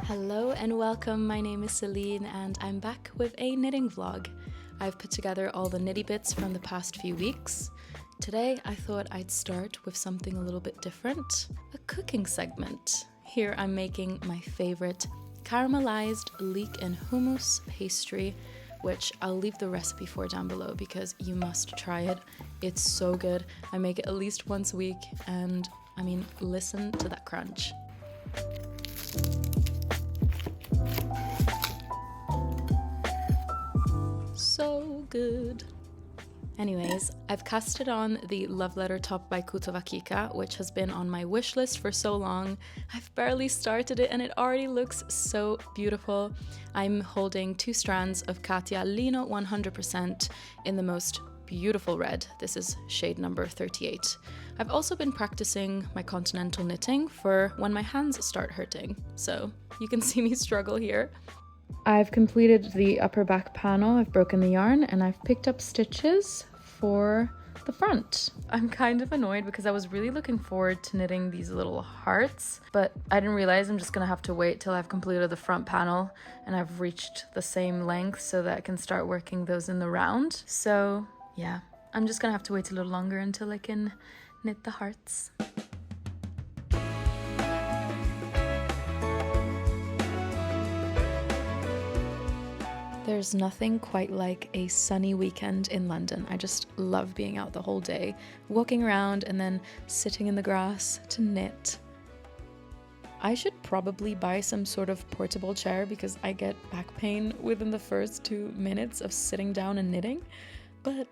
Hello and welcome, my name is Céline and I'm back with a knitting vlog. I've put together all the nitty bits from the past few weeks. Today I thought I'd start with something a little bit different, a cooking segment. Here I'm making my favorite caramelized leek and hummus pastry, which I'll leave the recipe for down below because you must try it. It's so good. I make it at least once a week and I mean, listen to that crunch. So good. Anyways, I've casted on the Love Letter top by Kika, which has been on my wish list for so long. I've barely started it and it already looks so beautiful. I'm holding 2 strands of Katia Lino 100% in the most beautiful red. This is shade number 38. I've also been practicing my continental knitting for when my hands start hurting, so you can see me struggle here. I've completed the upper back panel, I've broken the yarn, and I've picked up stitches for the front. I'm kind of annoyed because I was really looking forward to knitting these little hearts, but I didn't realize I'm just gonna have to wait till I've completed the front panel and I've reached the same length so that I can start working those in the round. So yeah, I'm just gonna have to wait a little longer until I can knit the hearts. There's nothing quite like a sunny weekend in London. I just love being out the whole day, walking around and then sitting in the grass to knit. I should probably buy some sort of portable chair because I get back pain within the first 2 minutes of sitting down and knitting, but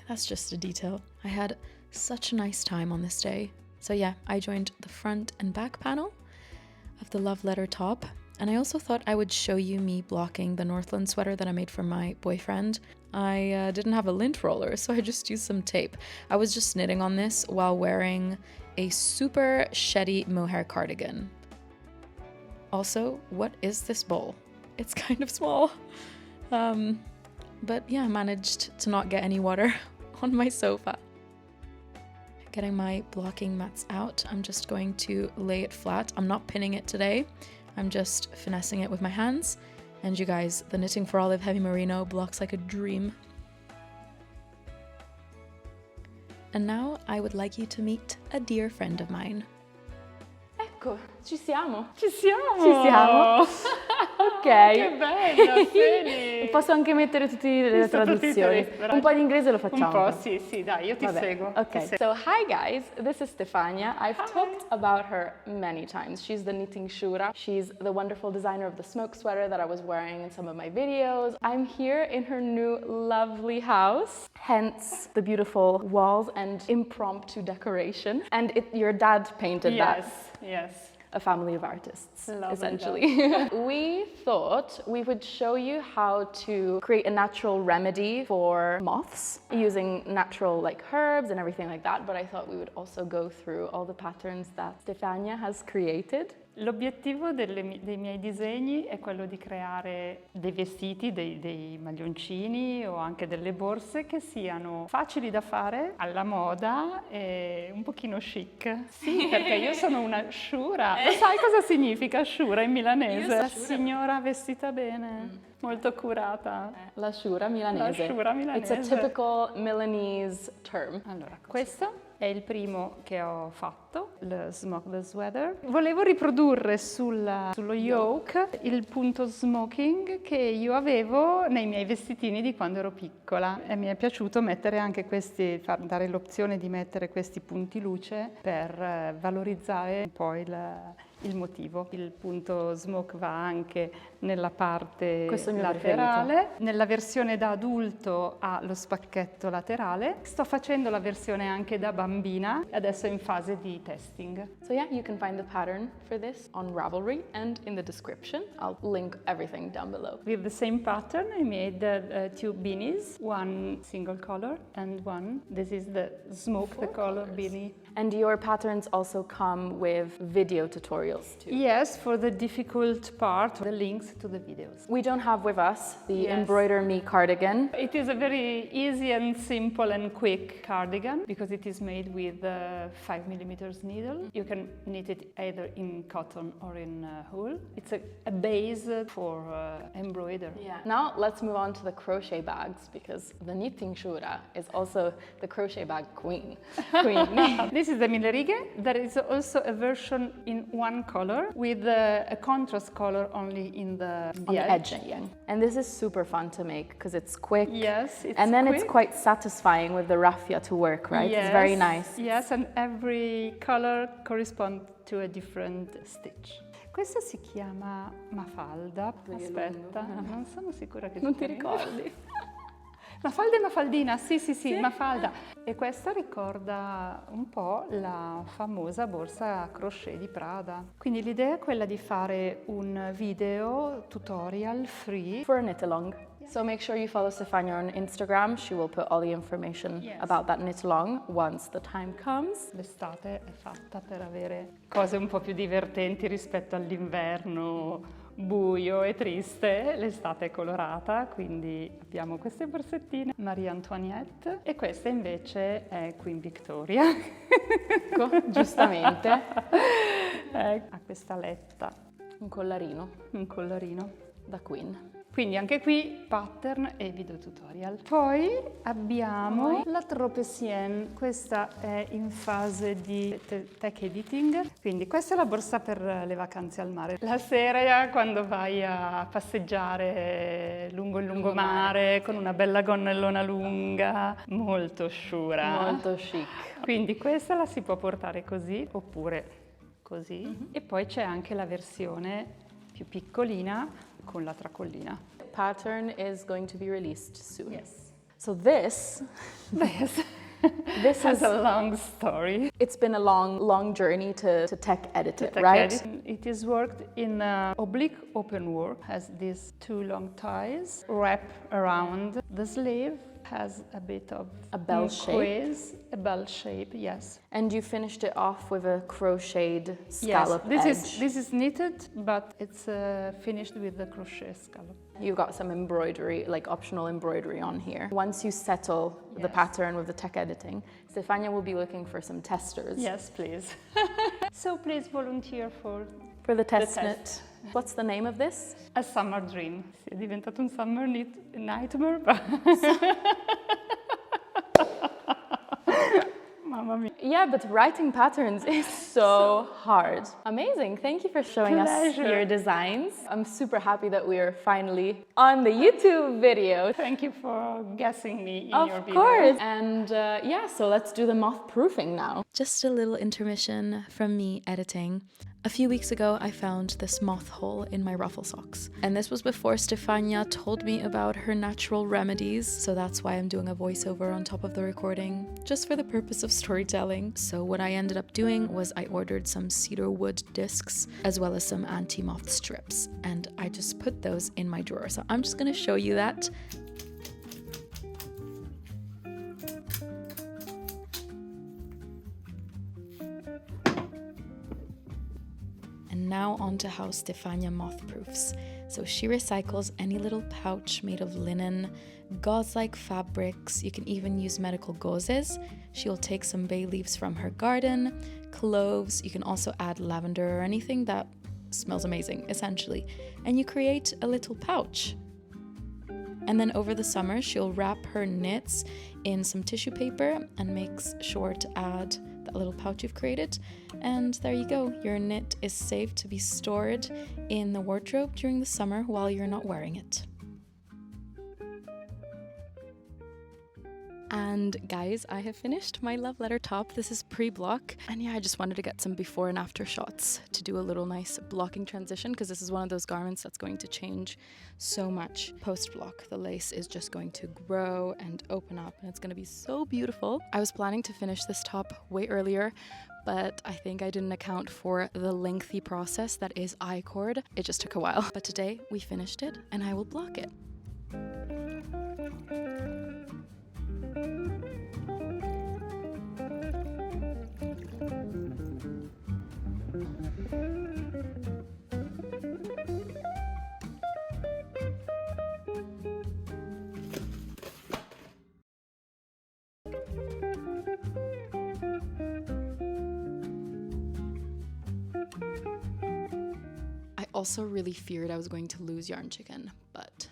that's just a detail. I had such a nice time on this day. So yeah, I joined the front and back panel of the Love Letter top. And I also thought I would show you me blocking the Northland sweater that I made for my boyfriend. I didn't have a lint roller, so I just used some tape. I was just knitting on this while wearing a super sheddy mohair cardigan. Also, what is this bowl? It's kind of small. But yeah, I managed to not get any water on my sofa. Getting my blocking mats out, I'm just going to lay it flat. I'm not pinning it today. I'm just finessing it with my hands. And you guys, the Knitting for Olive Heavy Merino blocks like a dream. And now I would like you to meet a dear friend of mine. Ecco, ci siamo. Ci siamo! Ci siamo. Ok. Che bello, Feli! Posso anche mettere tutte le traduzioni. Un po' di inglese lo facciamo. Un po', sì, sì, dai, io ti seguo. Ok. So, hi guys, this is Stefania. I've talked about her many times. She's the knitting shura. She's the wonderful designer of the smoke sweater that I was wearing in some of my videos. I'm here in her new lovely house, hence the beautiful walls and impromptu decoration. And your dad painted that. Yes. A family of artists, Love essentially. We thought we would show you how to create a natural remedy for moths using natural like herbs and everything like that, but I thought we would also go through all the patterns that Stefania has created. L'obiettivo dei miei disegni è quello di creare dei vestiti, dei maglioncini o anche delle borse che siano facili da fare, alla moda e un pochino chic. Sì, perché io sono una shura. Lo sai cosa significa shura in milanese? La signora vestita bene, molto curata. La shura milanese. La shura milanese. It's a typical Milanese term. Allora, questo è il primo che ho fatto, il Smoke the Sweater. Volevo riprodurre sullo yoke il punto smoking che io avevo nei miei vestitini di quando ero piccola e mi è piaciuto mettere anche dare l'opzione di mettere questi punti luce per valorizzare un po' il motivo. Il punto smoke va anche nella parte laterale. Nella versione da adulto ha lo spacchetto laterale. Sto facendo la versione anche da bambina, adesso è in fase di testing. So yeah, you can find the pattern for this on Ravelry and in the description. I'll link everything down below. With the same pattern, I made 2 beanies, one single color and one. This is the smoke, the color beanie. And your patterns also come with video tutorials too. Yes, for the difficult part, the links to the videos. We don't have with us the Embroider Me cardigan. It is a very easy and simple and quick cardigan because it is made with 5mm needle. You can knit it either in cotton or in wool. It's a base for embroider. Yeah. Now let's move on to the crochet bags because the knitting shura is also the crochet bag queen. This is the mille righe. There is also a version in one color with a contrast color only in the edge. And this is super fun to make because it's quick. Yes, it's and then quick. It's quite satisfying with the raffia to work, right? Yes, it's very nice. Yes, and every color corresponds to a different stitch. Questa si chiama Mafalda. Aspetta, non sono sicura che non ti ricordi. Mafalda e Mafaldina, sì, Mafalda. E questa ricorda un po' la famosa borsa a crochet di Prada. Quindi l'idea è quella di fare un video tutorial free. For a knit along. So make sure you follow Stefania on Instagram. She will put all the information about that knit along once the time comes. L'estate è fatta per avere cose un po' più divertenti rispetto all'inverno buio e triste. L'estate è colorata, quindi abbiamo queste borsettine Marie Antoinette e questa invece è Queen Victoria. Ecco, giustamente. Ha questa letta. Un collarino. Un collarino. Da Queen. Quindi anche qui pattern e video tutorial. Poi abbiamo la Tropezienne, questa è in fase di tech editing, quindi questa è la borsa per le vacanze al mare. La sera quando vai a passeggiare lungo il lungomare con una bella gonnellona lunga, molto sciura. Molto chic. Quindi questa la si può portare così oppure così. E poi c'è anche la versione più piccolina con la tracollina. The pattern is going to be released soon. Yes. So this is a long story. It's been a long journey to tech edit it, right? It is worked in oblique open work, has these two long ties wrap around the sleeve, has a bit of a bell shape. A bell shape, yes. And you finished it off with a crocheted scallop edge. This is knitted, but it's finished with the crochet scallop. You've got some embroidery, like optional embroidery on here. Once you settle the pattern with the tech editing, Stefania will be looking for some testers. Yes, please. So please volunteer for the test knit. What's the name of this? A Summer Dream. È diventato un summer nightmare. Mamma mia. Yeah, but writing patterns is so hard. Amazing. Thank you for showing us your designs. I'm super happy that we are finally on the YouTube video. Thank you for guessing me in your video. Of course. And so let's do the moth proofing now. Just a little intermission from me editing. A few weeks ago, I found this moth hole in my ruffle socks. And this was before Stefania told me about her natural remedies, so that's why I'm doing a voiceover on top of the recording, just for the purpose of storytelling. So what I ended up doing was I ordered some cedar wood discs, as well as some anti-moth strips, and I just put those in my drawer. So I'm just gonna show you that. And now on to how Stefania moth proofs. So she recycles any little pouch made of linen, gauze-like fabrics. You can even use medical gauzes. She'll take some bay leaves from her garden, cloves. You can also add lavender or anything that smells amazing, essentially. And you create a little pouch. And then over the summer, she'll wrap her knits in some tissue paper and makes sure to add that little pouch you've created. And there you go, your knit is safe to be stored in the wardrobe during the summer while you're not wearing it. And guys, I have finished my love letter top. This is pre-block. And yeah, I just wanted to get some before and after shots to do a little nice blocking transition, because this is one of those garments that's going to change so much post-block. The lace is just going to grow and open up, and it's going to be so beautiful. I was planning to finish this top way earlier, but I think I didn't account for the lengthy process that is I-cord. It just took a while. But today we finished it, and I will block it. also really feared I was going to lose yarn chicken, but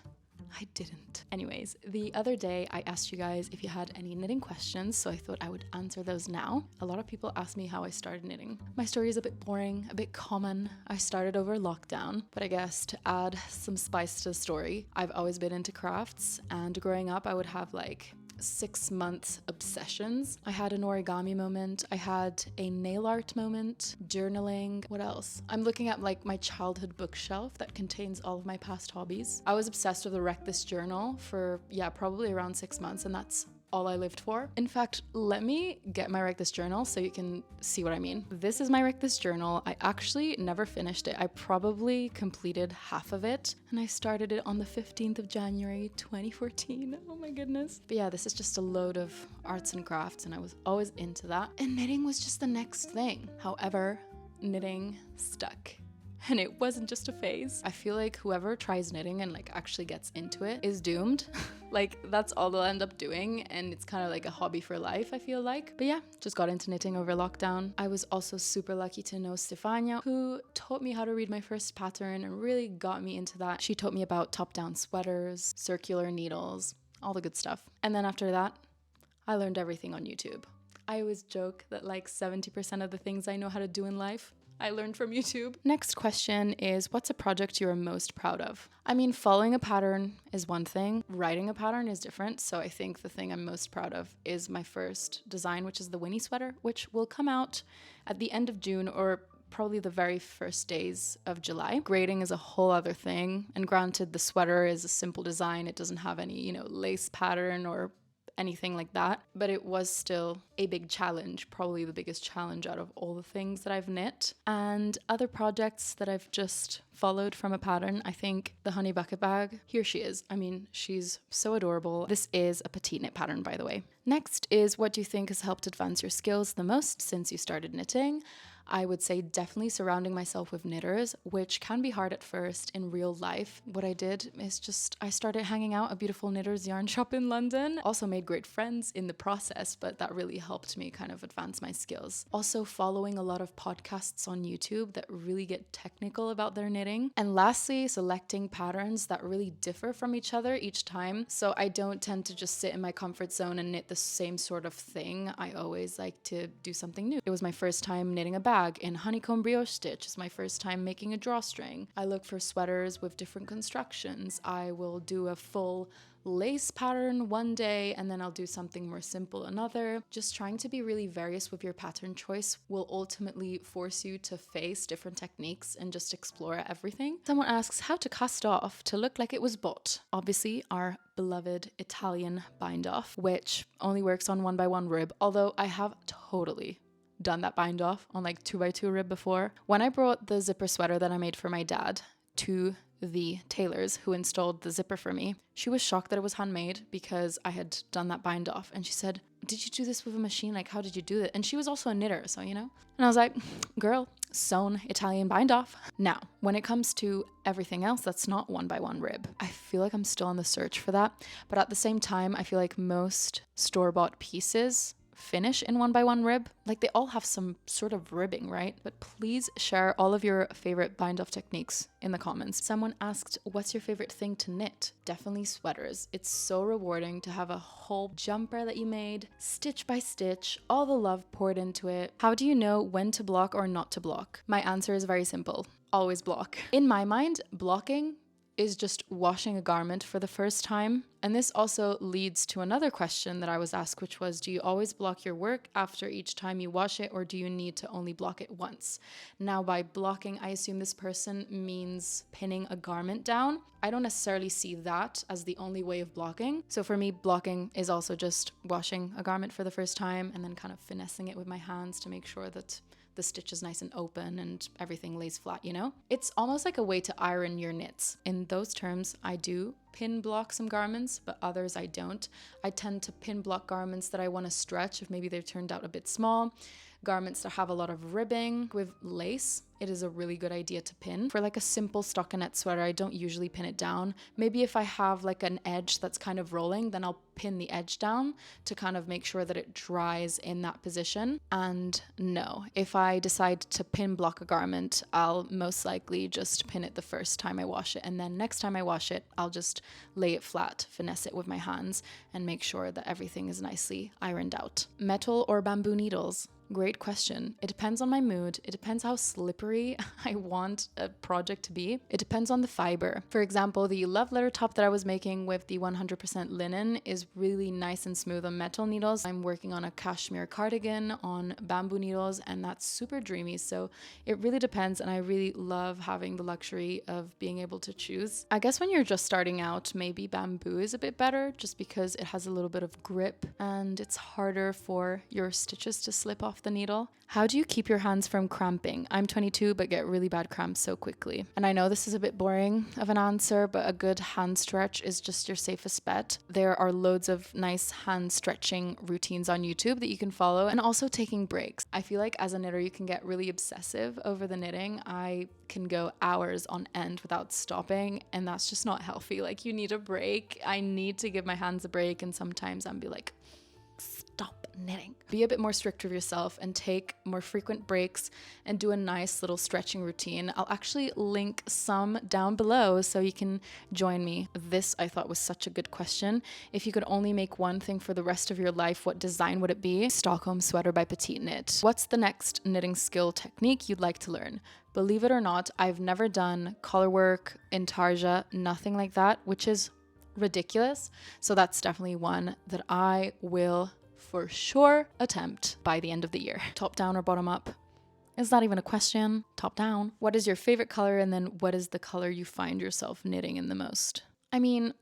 I didn't. Anyways, the other day I asked you guys if you had any knitting questions, so I thought I would answer those now. A lot of people ask me how I started knitting. My story is a bit boring, a bit common. I started over lockdown, but I guess to add some spice to the story, I've always been into crafts, and growing up I would have like 6-month obsessions. I had an origami moment, I had a nail art moment, journaling, what else? I'm looking at like my childhood bookshelf that contains all of my past hobbies. I was obsessed with the Wreck This journal for, probably around 6 months, and that's all I lived for. In fact, let me get my Wreck This journal so you can see what I mean. This is my Wreck This journal. I actually never finished it. I probably completed half of it, and I started it on the 15th of January 2014. Oh my goodness. But yeah, this is just a load of arts and crafts, and I was always into that. And knitting was just the next thing. However, knitting stuck. And it wasn't just a phase. I feel like whoever tries knitting and like actually gets into it is doomed. Like that's all they'll end up doing, and it's kind of like a hobby for life, I feel like. But yeah, just got into knitting over lockdown. I was also super lucky to know Stefania, who taught me how to read my first pattern and really got me into that. She taught me about top-down sweaters, circular needles, all the good stuff. And then after that, I learned everything on YouTube. I always joke that like 70% of the things I know how to do in life, I learned from YouTube. Next question is, what's a project you're most proud of? I mean, following a pattern is one thing, writing a pattern is different. So I think the thing I'm most proud of is my first design, which is the Winnie sweater, which will come out at the end of June or probably the very first days of July. Grading is a whole other thing. And granted, the sweater is a simple design. It doesn't have any, lace pattern or anything like that, but it was still a big challenge, probably the biggest challenge out of all the things that I've knit. And other projects that I've just followed from a pattern, I think the honey bucket bag, here she is. I mean, she's so adorable. This is a petite knit pattern, by the way. Next is, what do you think has helped advance your skills the most since you started knitting? I would say definitely surrounding myself with knitters, which can be hard at first in real life. What I did is I started hanging out at a beautiful knitters yarn shop in London. Also made great friends in the process, but that really helped me kind of advance my skills. Also following a lot of podcasts on YouTube that really get technical about their knitting. And lastly, selecting patterns that really differ from each other each time. So I don't tend to just sit in my comfort zone and knit the same sort of thing. I always like to do something new. It was my first time knitting a bag in honeycomb brioche stitch. It's my first time making a drawstring. I look for sweaters with different constructions. I will do a full lace pattern one day and then I'll do something more simple another. Just trying to be really various with your pattern choice will ultimately force you to face different techniques and just explore everything. Someone asks how to cast off to look like it was bought. Obviously our beloved Italian bind off, which only works on 1x1 rib, although I have totally done that bind off on like 2x2 rib before. When I brought the zipper sweater that I made for my dad to the tailors who installed the zipper for me, she was shocked that it was handmade because I had done that bind off. And she said, did you do this with a machine? Like, how did you do it? And she was also a knitter, so, And I was like, girl, sewn Italian bind off. Now, when it comes to everything else that's not 1x1 rib, I feel like I'm still on the search for that. But at the same time, I feel like most store-bought pieces finish in 1x1 rib. Like they all have some sort of ribbing, right? But please share all of your favorite bind off techniques in the comments. Someone asked, what's your favorite thing to knit? Definitely sweaters. It's so rewarding to have a whole jumper that you made, stitch by stitch, all the love poured into it. How do you know when to block or not to block? My answer is very simple. Always block. In my mind, blocking is just washing a garment for the first time. And this also leads to another question that I was asked, which was, do you always block your work after each time you wash it, or do you need to only block it once? Now, by blocking, I assume this person means pinning a garment down. I don't necessarily see that as the only way of blocking. So for me, blocking is also just washing a garment for the first time and then kind of finessing it with my hands to make sure that the stitch is nice and open and everything lays flat, It's almost like a way to iron your knits. In those terms, I do pin block some garments, but others I don't. I tend to pin block garments that I want to stretch if maybe they've turned out a bit small. Garments that have a lot of ribbing with lace, it is a really good idea to pin. For like a simple stockinette sweater, I don't usually pin it down. Maybe if I have like an edge that's kind of rolling, then I'll pin the edge down to kind of make sure that it dries in that position. And no, if I decide to pin block a garment, I'll most likely just pin it the first time I wash it. And then next time I wash it, I'll just lay it flat, finesse it with my hands, and make sure that everything is nicely ironed out. Metal or bamboo needles? Great question. It depends on my mood. It depends how slippery I want a project to be. It depends on the fiber. For example, the love letter top that I was making with the 100% linen is really nice and smooth on metal needles. I'm working on a cashmere cardigan on bamboo needles, and that's super dreamy. So it really depends, and I really love having the luxury of being able to choose. I guess when you're just starting out, maybe bamboo is a bit better just because it has a little bit of grip and it's harder for your stitches to slip off the needle. How do you keep your hands from cramping? I'm 22 but get really bad cramps so quickly. And I know this is a bit boring of an answer, but a good hand stretch is just your safest bet. There are loads of nice hand stretching routines on YouTube that you can follow, and also taking breaks. I feel like as a knitter you can get really obsessive over the knitting. I can go hours on end without stopping, and that's just not healthy. Like, you need a break. I need to give my hands a break, and sometimes I'm be like, stop knitting. Be a bit more strict with yourself and take more frequent breaks and do a nice little stretching routine. I'll actually link some down below so you can join me. This I thought was such a good question. If you could only make one thing for the rest of your life, what design would it be? Stockholm sweater by Petite Knit. What's the next knitting skill technique you'd like to learn? Believe it or not, I've never done collar work, intarsia, nothing like that, which is ridiculous. So that's definitely one that I will for sure attempt by the end of the year. Top down or bottom up? Is that even a question? Top down. What is your favorite color, and then what is the color you find yourself knitting in the most? I mean,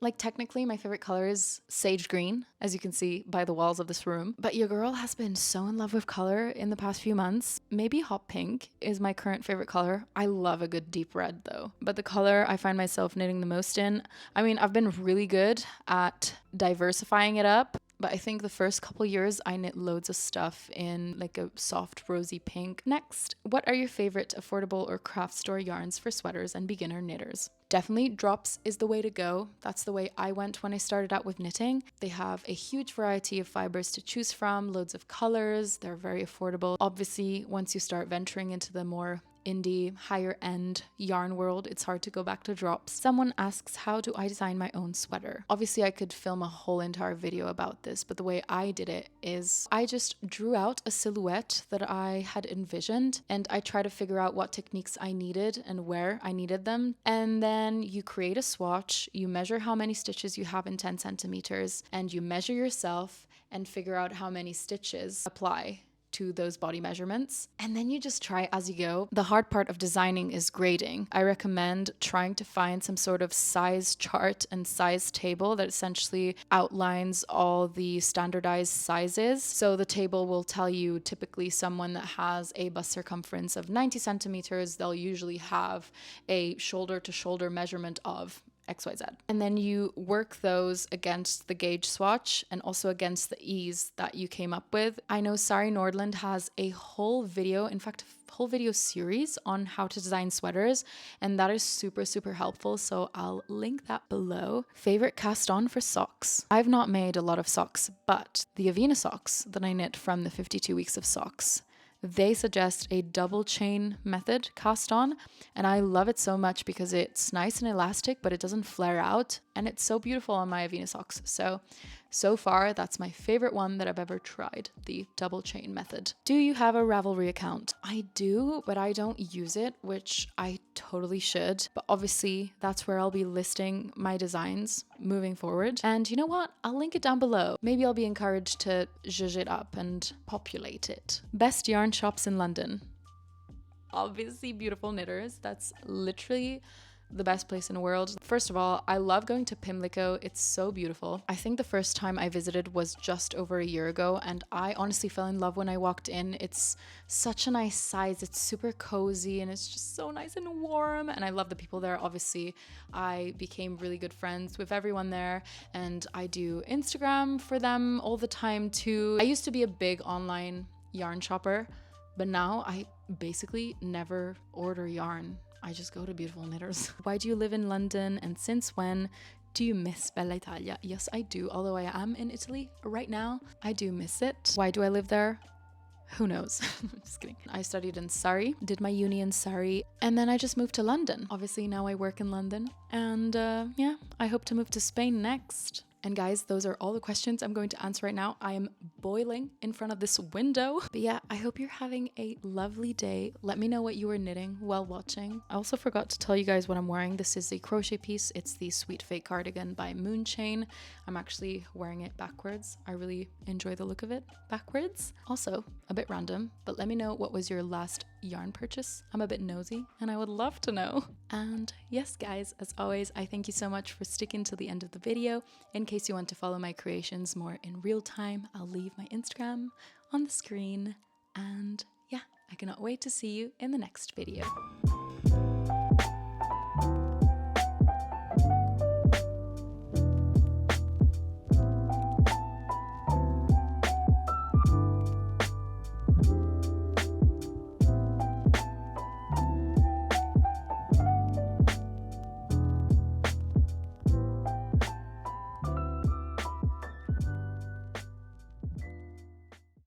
like, technically my favorite color is sage green, as you can see by the walls of this room. But your girl has been so in love with color in the past few months. Maybe hot pink is my current favorite color. I love a good deep red though. But the color I find myself knitting the most in, I mean, I've been really good at diversifying it up. But I think the first couple years I knit loads of stuff in like a soft rosy pink. Next, what are your favorite affordable or craft store yarns for sweaters and beginner knitters? Definitely drops is the way to go. That's the way I went when I started out with knitting. They have a huge variety of fibers to choose from, loads of colors, they're very affordable. Obviously, once you start venturing into the more indie, higher end yarn world, it's hard to go back to drops. Someone asks, how do I design my own sweater? Obviously, I could film a whole entire video about this, but the way I did it is I just drew out a silhouette that I had envisioned, and I try to figure out what techniques I needed and where I needed them. And then you create a swatch, you measure how many stitches you have in 10 centimeters, and you measure yourself and figure out how many stitches apply to those body measurements, and then you just try as you go. The hard part of designing is grading. I recommend trying to find some sort of size chart and size table that essentially outlines all the standardized sizes. So the table will tell you typically someone that has a bust circumference of 90 centimeters, they'll usually have a shoulder to shoulder measurement of XYZ. And then you work those against the gauge swatch and also against the ease that you came up with. I know Sari Nordland has a whole video, in fact, a whole video series on how to design sweaters, and that is super, super helpful. So I'll link that below. Favorite cast on for socks? I've not made a lot of socks, but the Avena socks that I knit from the 52 weeks of socks, they suggest a double chain method cast on, and I love it so much because it's nice and elastic, but it doesn't flare out, and it's so beautiful on my Avena socks. So far, that's my favorite one that I've ever tried, the double chain method. Do you have a Ravelry account? I do, but I don't use it, which I totally should. But obviously, that's where I'll be listing my designs moving forward. And you know what? I'll link it down below. Maybe I'll be encouraged to zhuzh it up and populate it. Best yarn shops in London? Obviously, Beautiful Knitters. That's literally the best place in the world. First of all, I love going to Pimlico. It's so beautiful. I think the first time I visited was just over a year ago, and I honestly fell in love when I walked in. It's such a nice size. It's super cozy and it's just so nice and warm, and I love the people there. Obviously, I became really good friends with everyone there, and I do Instagram for them all the time too. I used to be a big online yarn shopper, but now I basically never order yarn. I just go to beautiful knitters. Why do you live in London, and since when? Do you miss Bella Italia? Yes, I do. Although I am in Italy right now, I do miss it. Why do I live there? Who knows? Just kidding. I studied in Surrey, did my uni in Surrey, and then I just moved to London. Obviously now I work in London, and yeah, I hope to move to Spain next. And guys, those are all the questions I'm going to answer right now. I am boiling in front of this window. But yeah, I hope you're having a lovely day. Let me know what you were knitting while watching. I also forgot to tell you guys what I'm wearing. This is a crochet piece. It's the Sweet Fate cardigan by Moonchain. I'm actually wearing it backwards. I really enjoy the look of it backwards. Also, a bit random, but let me know what was your last yarn purchase. I'm a bit nosy and I would love to know. And yes, guys, as always, I thank you so much for sticking to the end of the video. In case you want to follow my creations more in real time, I'll leave my Instagram on the screen. And yeah, I cannot wait to see you in the next video.